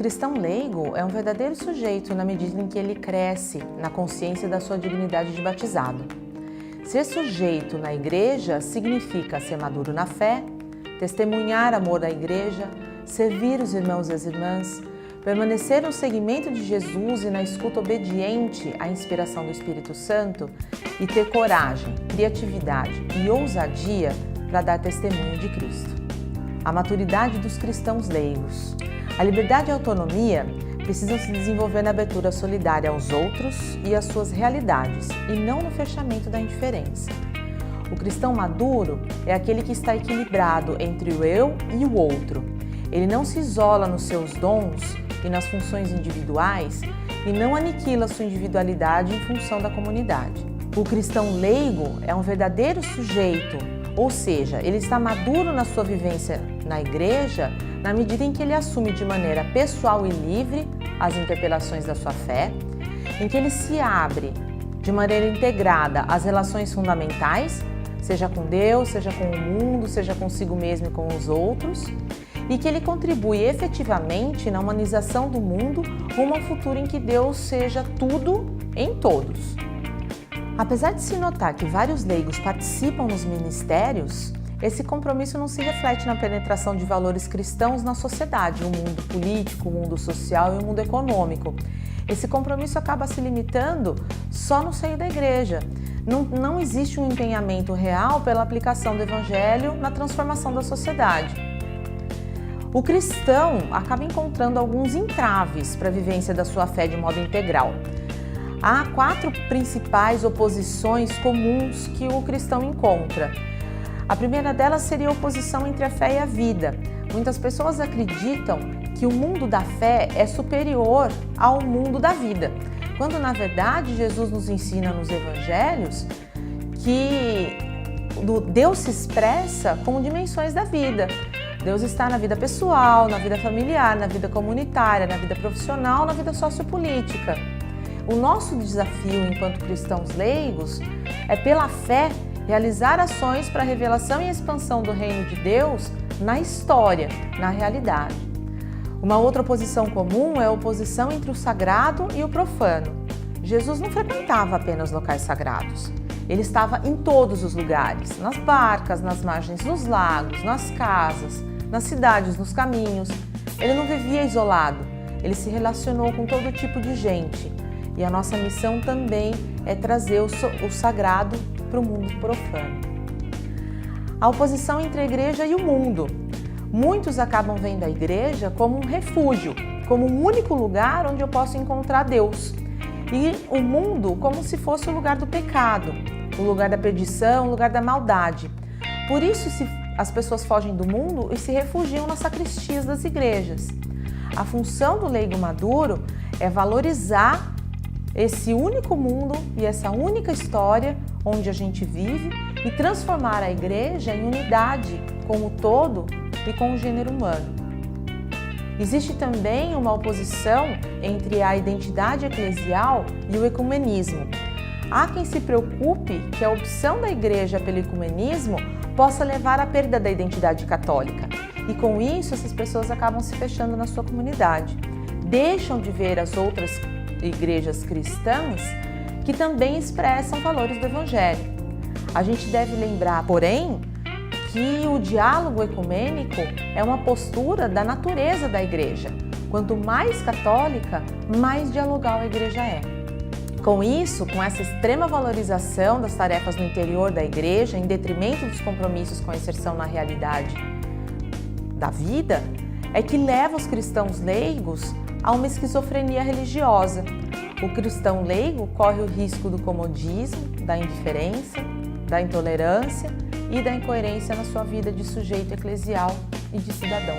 cristão leigo é um verdadeiro sujeito na medida em que ele cresce na consciência da sua dignidade de batizado. Ser sujeito na igreja significa ser maduro na fé, testemunhar amor à igreja, servir os irmãos e as irmãs, permanecer no seguimento de Jesus e na escuta obediente à inspiração do Espírito Santo e ter coragem, criatividade e ousadia para dar testemunho de Cristo. A maturidade dos cristãos leigos. A liberdade e a autonomia precisam se desenvolver na abertura solidária aos outros e às suas realidades, e não no fechamento da indiferença. O cristão maduro é aquele que está equilibrado entre o eu e o outro. Ele não se isola nos seus dons e nas funções individuais e não aniquila sua individualidade em função da comunidade. O cristão leigo é um verdadeiro sujeito, ou seja, ele está maduro na sua vivência na igreja na medida em que ele assume de maneira pessoal e livre as interpelações da sua fé, em que ele se abre de maneira integrada às relações fundamentais, seja com Deus, seja com o mundo, seja consigo mesmo e com os outros, e que ele contribui efetivamente na humanização do mundo rumo ao futuro em que Deus seja tudo em todos. Apesar de se notar que vários leigos participam nos ministérios, esse compromisso não se reflete na penetração de valores cristãos na sociedade, no mundo político, o mundo social e o mundo econômico. Esse compromisso acaba se limitando só no seio da igreja. Não existe um empenhamento real pela aplicação do Evangelho na transformação da sociedade. O cristão acaba encontrando alguns entraves para a vivência da sua fé de modo integral. Há 4 principais oposições comuns que o cristão encontra. A primeira delas seria a oposição entre a fé e a vida. Muitas pessoas acreditam que o mundo da fé é superior ao mundo da vida, quando na verdade Jesus nos ensina nos evangelhos que Deus se expressa como dimensões da vida. Deus está na vida pessoal, na vida familiar, na vida comunitária, na vida profissional, na vida sociopolítica. O nosso desafio enquanto cristãos leigos é, pela fé, realizar ações para a revelação e expansão do reino de Deus na história, na realidade. Uma outra oposição comum é a oposição entre o sagrado e o profano. Jesus não frequentava apenas locais sagrados. Ele estava em todos os lugares, nas barcas, nas margens dos lagos, nas casas, nas cidades, nos caminhos. Ele não vivia isolado, ele se relacionou com todo tipo de gente. E a nossa missão também é trazer o sagrado para o mundo profano. A oposição entre a igreja e o mundo. Muitos acabam vendo a igreja como um refúgio, como um único lugar onde eu posso encontrar Deus. E o mundo como se fosse o lugar do pecado, o lugar da perdição, o lugar da maldade. Por isso as pessoas fogem do mundo e se refugiam nas sacristias das igrejas. A função do leigo maduro é valorizar esse único mundo e essa única história onde a gente vive e transformar a igreja em unidade com o todo e com o gênero humano. Existe também uma oposição entre a identidade eclesial e o ecumenismo. Há quem se preocupe que a opção da igreja pelo ecumenismo possa levar à perda da identidade católica e com isso essas pessoas acabam se fechando na sua comunidade. Deixam de ver as outras igrejas cristãs que também expressam valores do Evangelho. A gente deve lembrar, porém, que o diálogo ecumênico é uma postura da natureza da igreja. Quanto mais católica, mais dialogal a igreja é. Com isso, com essa extrema valorização das tarefas no interior da igreja, em detrimento dos compromissos com a inserção na realidade da vida, é que leva os cristãos leigos a uma esquizofrenia religiosa. O cristão leigo corre o risco do comodismo, da indiferença, da intolerância e da incoerência na sua vida de sujeito eclesial e de cidadão.